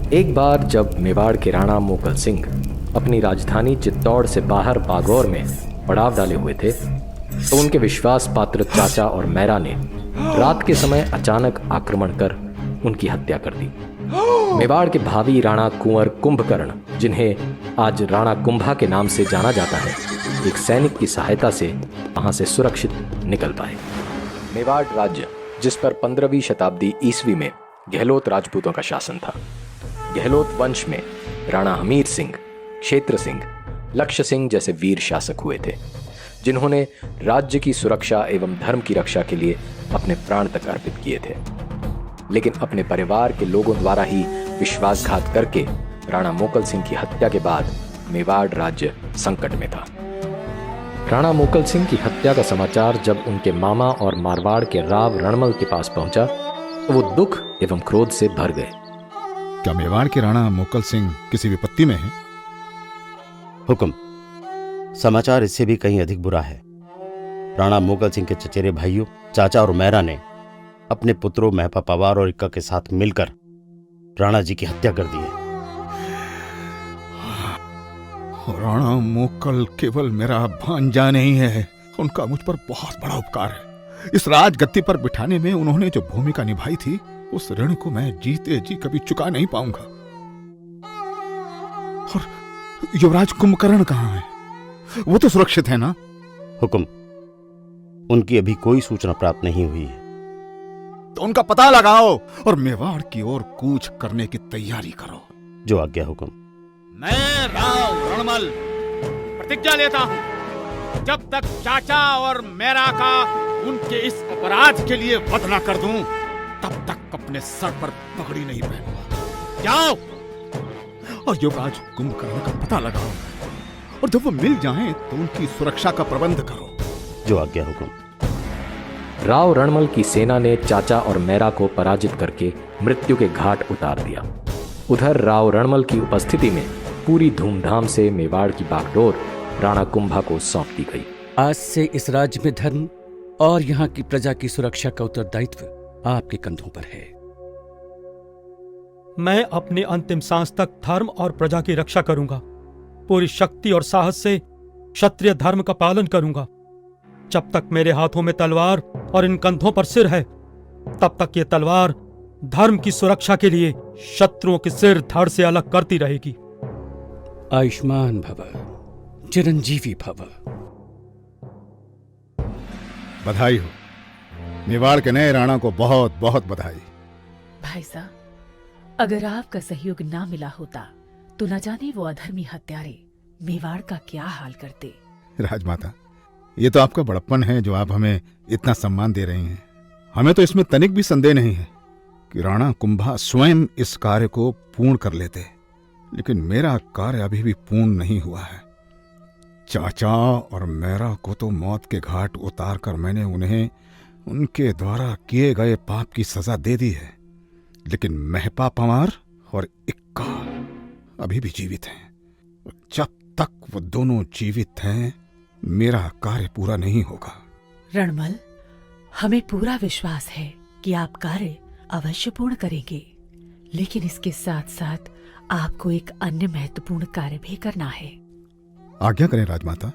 एक बार जब मेवाड़ के राणा मोकल सिंह अपनी राजधानी चित्तौड़ से बाहर बागौर में पड़ाव डाले हुए थे, तो उनके विश्वास पात्र चाचा और मैरा ने रात के समय अचानक आक्रमण कर उनकी हत्या कर दी। मेवाड़ के भावी राणा कुंवर कुंभकर्ण, जिन्हें आज राणा कुंभा के नाम से जाना जाता है, एक सैनिक की सहायता से वहां से सुरक्षित निकल पाए। मेवाड़ राज्य, जिस पर 15वीं शताब्दी ईस्वी में गहलोत राजपूतों का शासन था। गहलोत वंश में राणा हमीर सिंह, क्षेत्र सिंह, लक्ष्य सिंह जैसे वीर शासक हुए थे, जिन्होंने राज्य की सुरक्षा एवं धर्म की रक्षा के लिए अपने प्राण तक अर्पित किए थे। लेकिन अपने परिवार के लोगों द्वारा ही विश्वासघात करके राणा मोकल सिंह की हत्या के बाद मेवाड़ राज्य संकट में था। राणा मोकल सिंह की हत्या का समाचार जब उनके मामा और मारवाड़ के राव रणमल के पास पहुंचा, तो वो दुख एवं क्रोध से भर गए। क्या मेवाड़ के राणा मोकल सिंह किसी विपत्ति में हैं? हुक्म, समाचार इससे भी कहीं अधिक बुरा है। राणा मोकल सिंह के चचेरे भाइयों चाचा और मैरा ने अपने पुत्रों महपा पवार और इक्का के साथ मिलकर राणा जी की हत्या कर दी है। राणा मोकल केवल मेरा भांजा नहीं है, उनका मुझ पर बहुत बड़ा उपकार है। इस राजगद्दी पर बिठाने में उन्होंने जो भूमिका निभाई थी, उस ऋण को मैं जीते जी कभी चुका नहीं पाऊंगा। और युवराज कुंभकर्ण कहाँ है? वो तो सुरक्षित है ना? हुक्म, उनकी अभी कोई सूचना प्राप्त नहीं हुई है। तो उनका पता लगाओ और मेवाड़ की ओर कूच करने की तैयारी करो। जो आज्ञा हुक्म। मैं राव रणमल प्रतिज्ञा लेता हूं, जब तक चाचा और मेरा का उनके इस अपराध के लिए वध न कर दूं, तब तक अपने सर पर पगड़ी नहीं पहनूंगा। जाओ और युवराज कुंभकर्ण का पता लगाओ, और जब वो मिल जाएं तो उनकी सुरक्षा का प्रबंध करो। जो आज्ञा हुक्म। राव रणमल की सेना ने चाचा और मैरा को पराजित करके मृत्यु के घाट उतार दिया। उधर राव रणमल की उपस्थिति में पूरी धूमधाम से मेवाड़ की बागडोर राणा कुंभा को सौंप दी गई। आज से इस राज्य में धर्म और यहाँ की प्रजा की सुरक्षा का उत्तरदायित्व आपके कंधों पर है। मैं अपने अंतिम सांस तक धर्म और प्रजा की रक्षा करूंगा। पूरी शक्ति और साहस से क्षत्रिय धर्म का पालन करूंगा। जब तक मेरे हाथों में तलवार और इन कंधों पर सिर है, तब तक ये तलवार धर्म की सुरक्षा के लिए शत्रुओं के सिर धड़ से अलग करती रहेगी। आयुष्मान भव, चिरंजीवी भव। बधाई हो। मेवाड़ के नए राणा को बहुत बहुत बधाई। भाई साहब, अगर आपका सहयोग ना मिला होता तो न जाने वो अधर्मी हत्यारे मेवाड़ का क्या हाल करते। राजमाता, ये तो आपका बड़प्पन है जो आप हमें इतना सम्मान दे रही हैं। हमें तो इसमें तनिक भी संदेह नहीं है कि राणा कुंभा स्वयं इस कार्य को पूर्ण कर लेते, लेकिन मेरा कार्य अभी भी पूर्ण नहीं हुआ है। चाचा और मेरा को तो मौत के घाट उतार कर मैंने उन्हें उनके द्वारा किए गए पाप की सजा दे दी है, लेकिन महपा पवार और इक्का अभी भी जीवित हैं। जब तक वो दोनों जीवित हैं, मेरा कार्य पूरा नहीं होगा। रणमल, हमें पूरा विश्वास है कि आप कार्य अवश्य पूर्ण करेंगे, लेकिन इसके साथ साथ आपको एक अन्य महत्वपूर्ण कार्य भी करना है। आज्ञा करें राजमाता।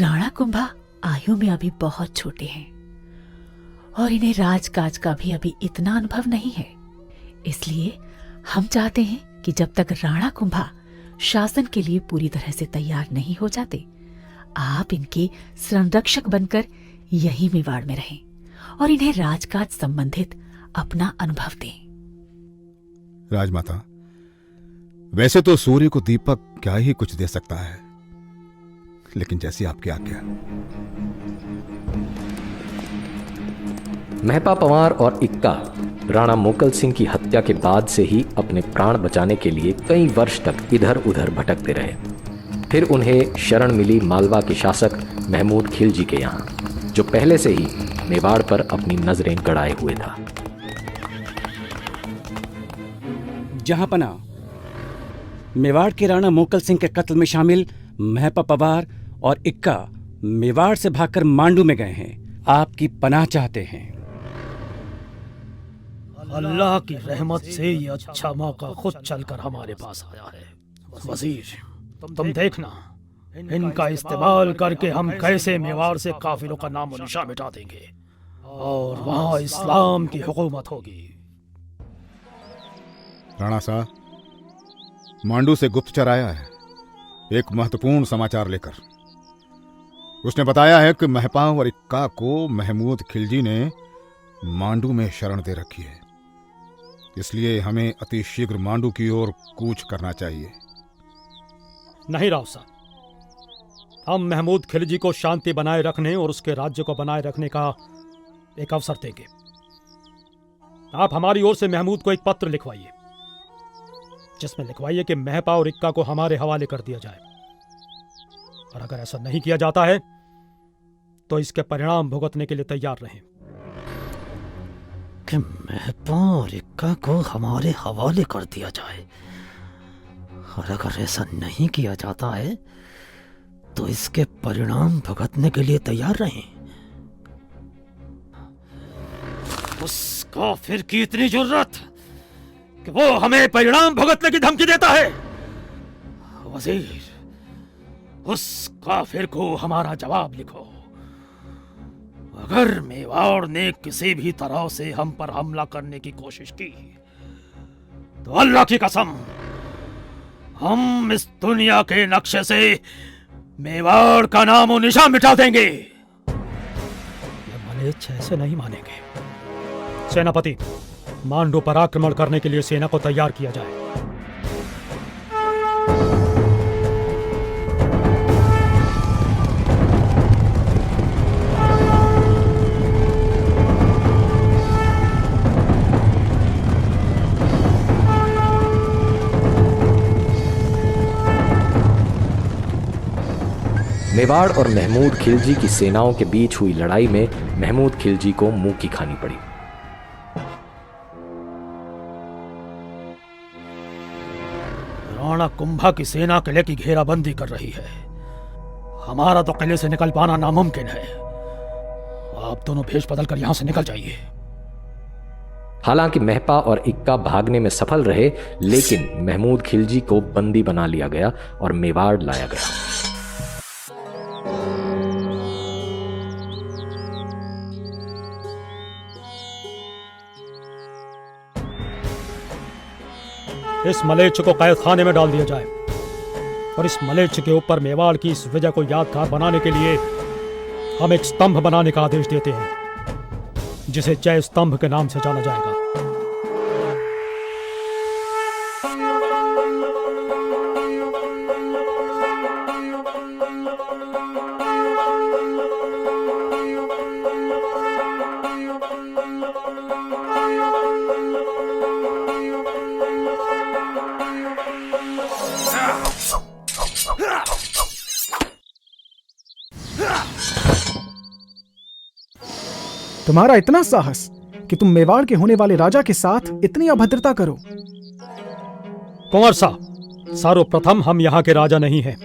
राणा कुंभा आयु में अभी बहुत छोटे हैं और इन्हें राजकाज का भी अभी इतना अनुभव नहीं है। इसलिए हम चाहते हैं कि जब तक राणा कुंभा शासन के लिए पूरी तरह से तैयार नहीं हो जाते, आप इनके संरक्षक बनकर यही मेवाड़ में रहें और इन्हें राजकाज संबंधित अपना अनुभव दें। राजमाता, वैसे तो सूर्य को दीपक क्या ही कुछ दे सकता है, लेकिन जैसी आपकी आज्ञा। महपा पवार और इक्का राणा मोकल सिंह की हत्या के बाद से ही अपने प्राण बचाने के लिए कई वर्ष तक इधर उधर भटकते रहे। फिर उन्हें शरण मिली मालवा के शासक महमूद खिलजी के यहाँ, जो पहले से ही मेवाड़ पर अपनी नजरें गड़ाए हुए था। जहांपना, मेवाड़ के राणा मोकल सिंह के कत्ल में शामिल महपा पवार और इक्का मेवाड़ से भागकर मांडू में गए हैं। आपकी पनाह चाहते हैं। अल्लाह की रहमत से ये अच्छा मौका खुद चलकर हमारे पास आया है। वजीर, तुम देखना, इनका इस्तेमाल करके हम कैसे मेवाड़ से काफिरों का नाम और निशान मिटा देंगे और वहां इस्लाम की हुकूमत होगी। राणा साहब, मांडू से गुप्तचर आया है एक महत्वपूर्ण समाचार लेकर। उसने बताया है कि महपां और इक्का को महमूद खिलजी ने मांडू में शरण दे रखी है, इसलिए हमें अति शीघ्र मांडू की ओर कूच करना चाहिए। नहीं राव साहब, हम महमूद खिलजी को शांति बनाए रखने और उसके राज्य को बनाए रखने का एक अवसर देंगे। आप हमारी ओर से महमूद को एक पत्र लिखवाइए, जिसमें लिखवाइए कि महपा और इक्का को हमारे हवाले कर दिया जाए, और अगर ऐसा नहीं किया जाता है तो इसके परिणाम भुगतने के लिए तैयार रहें। कि महपा और इक्का को हमारे हवाले कर दिया जाए, और अगर ऐसा नहीं किया जाता है तो इसके परिणाम भुगतने के लिए तैयार रहें। उस काफिर की इतनी जुर्रत कि वो हमें परिणाम भुगतने की धमकी देता है। वजीर, उस काफिर को हमारा जवाब लिखो। अगर मेवाड़ ने किसी भी तरह से हम पर हमला करने की कोशिश की तो अल्लाह की कसम, हम इस दुनिया के नक्शे से मेवाड़ का नाम और निशान मिटा देंगे। ये मलेच्छ ऐसे नहीं मानेंगे। सेनापति, मांडू पर आक्रमण करने के लिए सेना को तैयार किया जाए। मेवाड़ और महमूद खिलजी की सेनाओं के बीच हुई लड़ाई में महमूद खिलजी को मुंह की खानी पड़ी। राणा कुंभा की सेना किले की घेराबंदी कर रही है। हमारा तो किले से निकल पाना नामुमकिन है। आप दोनों भेष बदल कर यहां से निकल जाइए। हालांकि महपा और इक्का भागने में सफल रहे, लेकिन महमूद खिलजी को बंदी बना लिया गया और मेवाड़ लाया गया। इस मलेच्छ को कैद खाने में डाल दिया जाए और इस मलेच्छ के ऊपर मेवाड़ की इस विजय को यादगार बनाने के लिए हम एक स्तंभ बनाने का आदेश देते हैं, जिसे जय स्तंभ के नाम से जाना जाएगा। तुम्हारा इतना साहस कि तुम मेवाड़ के होने वाले राजा के साथ इतनी अभद्रता करो। कुंवर साहब, सर्वप्रथम हम यहाँ के राजा नहीं हैं।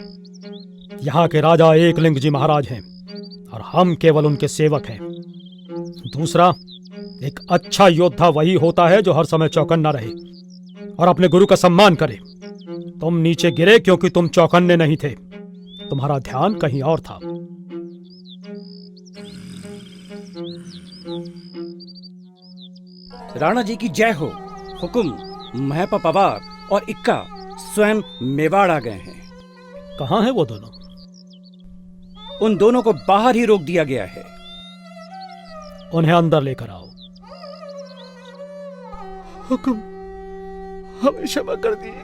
यहाँ के राजा एकलिंग जी महाराज हैं और हम केवल उनके सेवक हैं। दूसरा, एक अच्छा योद्धा वही होता है जो हर समय चौकन्ना रहे और अपने गुरु का सम्मान करे। तुम नीचे गिरे क्योंकि तुम चौकन्ने नहीं थे, तुम्हारा ध्यान कहीं और था। राणा जी की जय हो। हुकुम, महपा पवार और इक्का स्वयं मेवाड़ आ गए हैं। कहाँ हैं वो दोनों? उन दोनों को बाहर ही रोक दिया गया है। उन्हें अंदर लेकर आओ। हुकुम, हमें क्षमा कर दिए।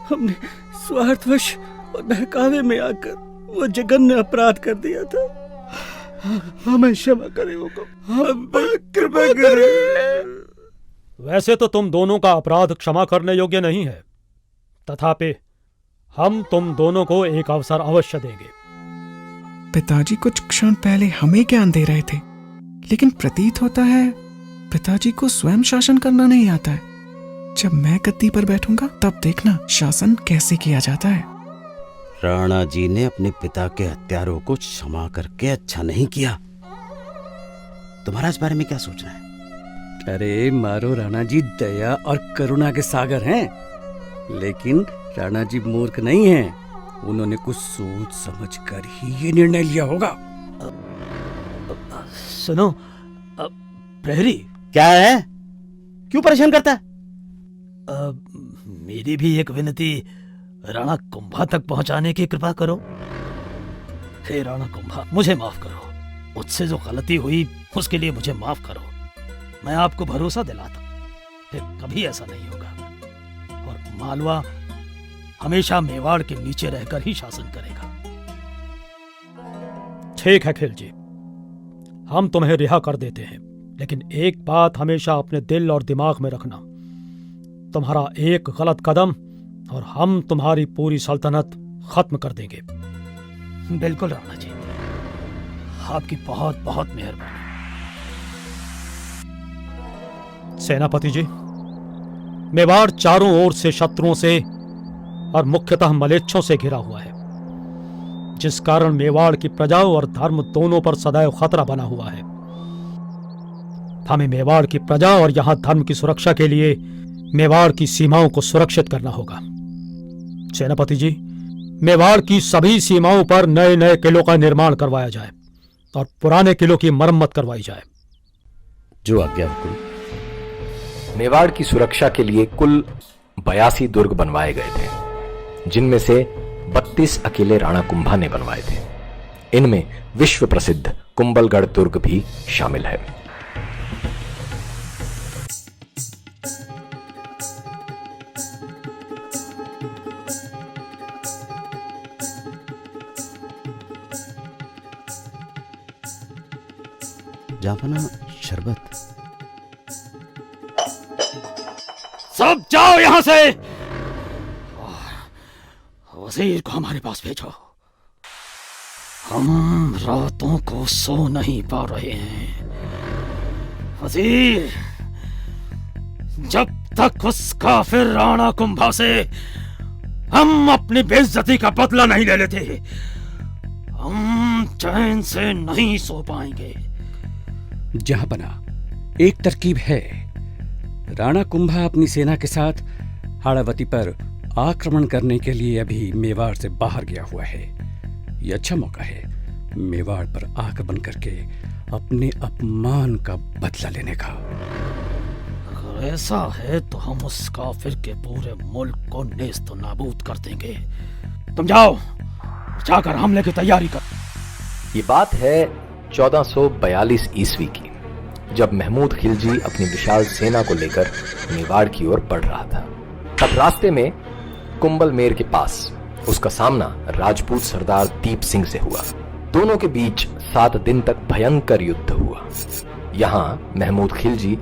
हमने स्वार्थवश और बहकावे में आकर वो जघन्य अपराध कर दिया था। हमें क्षमा करें हुकुम, हम पर कृपा करें। वैसे तो तुम दोनों का अपराध क्षमा करने योग्य नहीं है, तथापि हम तुम दोनों को एक अवसर अवश्य देंगे। पिताजी कुछ क्षण पहले हमें ज्ञान दे रहे थे, लेकिन प्रतीत होता है पिताजी को स्वयं शासन करना नहीं आता है। जब मैं गद्दी पर बैठूंगा तब देखना शासन कैसे किया जाता है। राणा जी ने अपने पिता के हत्यारों को क्षमा करके अच्छा नहीं किया। तुम्हारा इस बारे में क्या सोचना है? अरे मारो राणा जी दया और करुणा के सागर हैं, लेकिन राणा जी मूर्ख नहीं हैं। उन्होंने कुछ सोच समझ कर ही ये निर्णय लिया होगा। सुनो प्रहरी, क्या है? क्यों परेशान करता है? मेरी भी एक विनती राणा कुंभा तक पहुंचाने की कृपा करो। हे राणा कुंभा, मुझे माफ करो। मुझसे जो गलती हुई उसके लिए मुझे माफ करो। मैं आपको भरोसा दिलाता फिर कभी ऐसा नहीं होगा, और मालवा हमेशा मेवाड़ के नीचे रहकर ही शासन करेगा। ठीक है खिलजी, हम तुम्हें रिहा कर देते हैं, लेकिन एक बात हमेशा अपने दिल और दिमाग में रखना, तुम्हारा एक गलत कदम और हम तुम्हारी पूरी सल्तनत खत्म कर देंगे। बिल्कुल राणा जी, आपकी बहुत बहुत मेहरबानी। सेनापति जी, मेवाड़ चारों ओर से शत्रुओं से और मुख्यतः मलेच्छों से घिरा हुआ है, जिस कारण मेवाड़ की प्रजा और धर्म दोनों पर सदैव खतरा बना हुआ है। हमें मेवाड़ की प्रजा और यहां धर्म की सुरक्षा के लिए मेवाड़ की सीमाओं को सुरक्षित करना होगा। सेनापति जी, मेवाड़ की सभी सीमाओं पर नए नए किलों का निर्माण करवाया जाए और पुराने किलों की मरम्मत करवाई जाए। जो आज्ञा हुकुम। मेवाड़ की सुरक्षा के लिए कुल 82 दुर्ग बनवाए गए थे, जिनमें से 32 अकेले राणा कुंभा ने बनवाए थे। इनमें विश्व प्रसिद्ध कुंभलगढ़ दुर्ग भी शामिल है। जापना शरबत। सब जाओ यहां से, वजीर को हमारे पास भेजो। हम रातों को सो नहीं पा रहे हैं। वजीर, जब तक उस काफिर राणा कुंभा से हम अपनी बेइज्जती का बदला नहीं ले लेते, हम चैन से नहीं सो पाएंगे। जहांपना, एक तरकीब है। राणा कुंभा अपनी सेना के साथ हाड़ावती पर आक्रमण करने के लिए अभी मेवाड़ से बाहर गया हुआ है। यह अच्छा मौका है मेवाड़ पर आक्रमण करके अपने अपमान का बदला लेने का। अगर ऐसा है तो हम उस काफिर के पूरे मुल्क को नेस्त नाबूद कर देंगे। तुम जाओ, जाकर हमले की तैयारी कर। ये बात है 1442 ईस्वी की, जब महमूद खिलजी अपनी विशाल सेना को लेकर मेवाड़ की ओर बढ़ रहा था। तब रास्ते में कुंभलमेर के पास उसका सामना राजपूत सरदार दीप सिंह से हुआ। दोनों के बीच 7 दिन तक भयंकर युद्ध हुआ। यहाँ महमूद खिलजी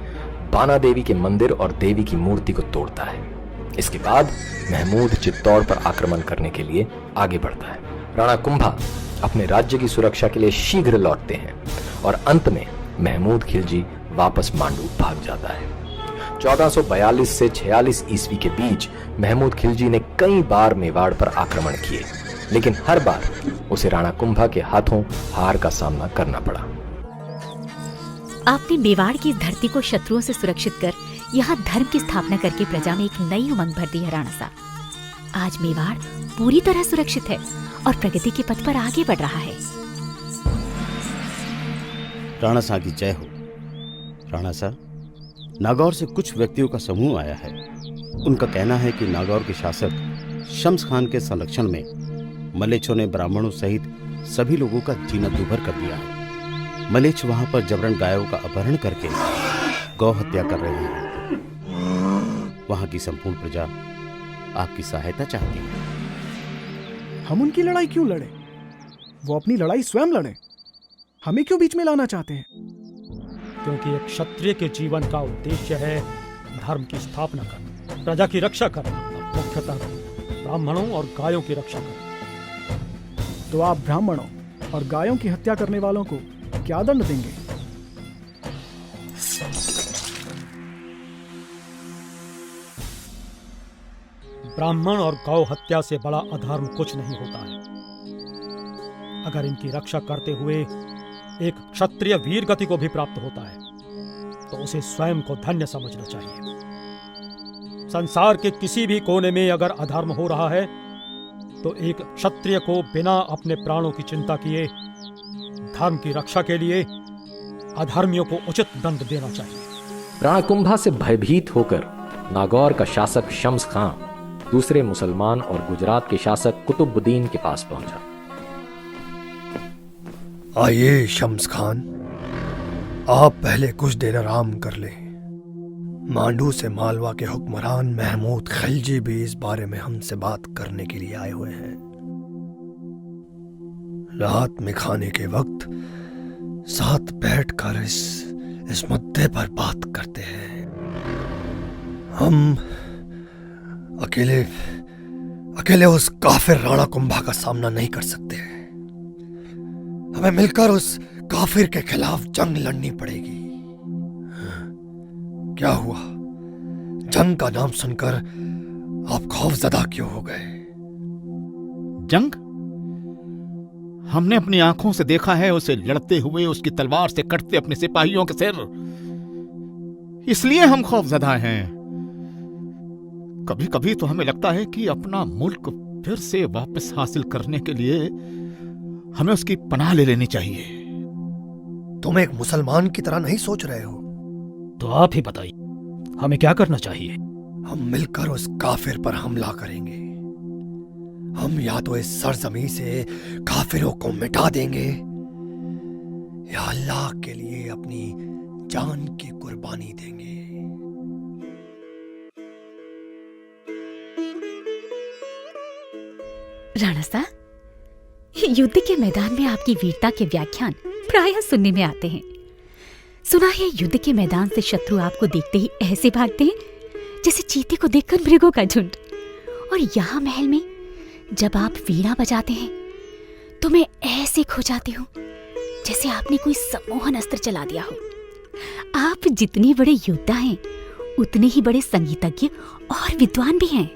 बाना देवी के मंदिर और देवी की मूर्ति को तोड़ता है। इसके बाद महमूद चित्तौड़ पर आक्रमण करने के लिए आगे बढ़ता है। राणा कुंभा अपने राज्य की सुरक्षा के लिए शीघ्र लौटते हैं और अंत में महमूद खिलजी वापस मांडू भाग जाता है। 1442 से 46 ईस्वी के बीच महमूद खिलजी ने कई बार मेवाड़ पर आक्रमण किए, लेकिन हर बार उसे राणा कुंभा के हाथों हार का सामना करना पड़ा। आपने मेवाड़ की धरती को शत्रुओं से सुरक्षित कर यहाँ धर्म की स्थापना करके प्रजा में एक नई उमंग भर दी है राणा साहब। आज मेवाड़ पूरी तरह सुरक्षित है और प्रगति के पथ पर आगे बढ़ रहा है। राणा साहब की जय हो। राणा साहब, नागौर से कुछ व्यक्तियों का समूह आया है। उनका कहना है कि नागौर के शासक शम्स खान के संरक्षण में मलेच्छों ने ब्राह्मणों सहित सभी लोगों का जीना दूभर कर दिया है। मलेच्छ वहां पर जबरन गायों का अपहरण करके गौ हत्या कर रहे हैं। वहां की संपूर्ण प्रजा आपकी सहायता चाहती है। हम उनकी लड़ाई क्यों लड़े? वो अपनी लड़ाई स्वयं लड़े। हमें क्यों बीच में लाना चाहते हैं? क्योंकि एक क्षत्रिय के जीवन का उद्देश्य है धर्म की स्थापना करना, प्रजा की रक्षा करना, मुख्यतः ब्राह्मणों और गायों की रक्षा करना। तो आप ब्राह्मणों और गायों की हत्या करने वालों को क्या दंड देंगे? ब्राह्मण और गौ हत्या से बड़ा अधर्म कुछ नहीं होता है। अगर इनकी रक्षा करते हुए एक क्षत्रिय वीर गति को भी प्राप्त होता है तो उसे स्वयं को धन्य समझना चाहिए। संसार के किसी भी कोने में अगर अधर्म हो रहा है तो एक क्षत्रिय को बिना अपने प्राणों की चिंता किए धर्म की रक्षा के लिए अधर्मियों को उचित दंड देना चाहिए। राणा कुंभा से भयभीत होकर नागौर का शासक शम्स खां दूसरे मुसलमान और गुजरात के शासक कुतुबुद्दीन के पास पहुंचा। आइए शम्स खान, आप पहले कुछ देर आराम कर लें। मांडू से मालवा के हुक्मरान महमूद खिलजी भी इस बारे में हमसे बात करने के लिए आए हुए हैं। रात में खाने के वक्त साथ बैठकर इस मुद्दे पर बात करते हैं। हम अकेले उस काफिर राणा कुंभा का सामना नहीं कर सकते। हमें मिलकर उस काफिर के खिलाफ जंग लड़नी पड़ेगी। क्या हुआ? जंग का नाम सुनकर आप खौफजदा क्यों हो गए? जंग? हमने अपनी आंखों से देखा है उसे लड़ते हुए, उसकी तलवार से कटते अपने सिपाहियों के सिर। इसलिए हम खौफजदा हैं। कभी कभी तो हमें लगता है कि अपना मुल्क फिर से वापस हासिल करने के लिए हमें उसकी पनाह ले लेनी चाहिए। तुम एक मुसलमान की तरह नहीं सोच रहे हो? तो आप ही बताइए, हमें क्या करना चाहिए? हम मिलकर उस काफिर पर हमला करेंगे। हम या तो इस सरजमी से काफिरों को मिटा देंगे या अल्लाह के लिए अपनी जान की कुर्बानी देंगे। राणा साहब, युद्ध के मैदान में आपकी वीरता के व्याख्यान प्रायः सुनने में आते हैं। सुना है युद्ध के मैदान से शत्रु आपको देखते ही ऐसे भागते हैं जैसे चीते को देखकर मृगों का झुंड। और यहाँ महल में जब आप वीणा बजाते हैं तो मैं ऐसे खो जाती हूँ जैसे आपने कोई सम्मोहन अस्त्र चला दिया हो। आप जितने बड़े योद्धा हैं उतने ही बड़े संगीतज्ञ और विद्वान भी हैं।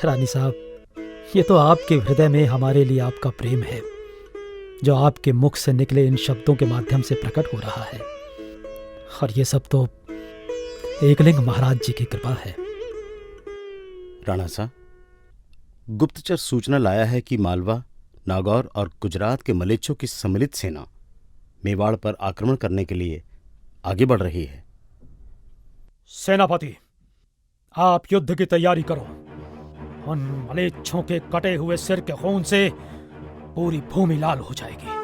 रानी साहब, ये तो आपके हृदय में हमारे लिए आपका प्रेम है जो आपके मुख से निकले इन शब्दों के माध्यम से प्रकट हो रहा है। और ये सब तो एकलिंग महाराज जी की कृपा है। राणा साहब, गुप्तचर सूचना लाया है कि मालवा, नागौर और गुजरात के मलेच्छों की सम्मिलित सेना मेवाड़ पर आक्रमण करने के लिए आगे बढ़ रही है। सेनापति, आप युद्ध की तैयारी करो। उन मलेच्छों के कटे हुए सिर के खून से पूरी भूमि लाल हो जाएगी।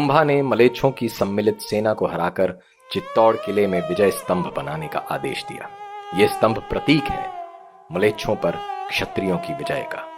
कुंभा ने मलेच्छों की सम्मिलित सेना को हराकर चित्तौड़ किले में विजय स्तंभ बनाने का आदेश दिया। यह स्तंभ प्रतीक है मलेच्छों पर क्षत्रियों की विजय का।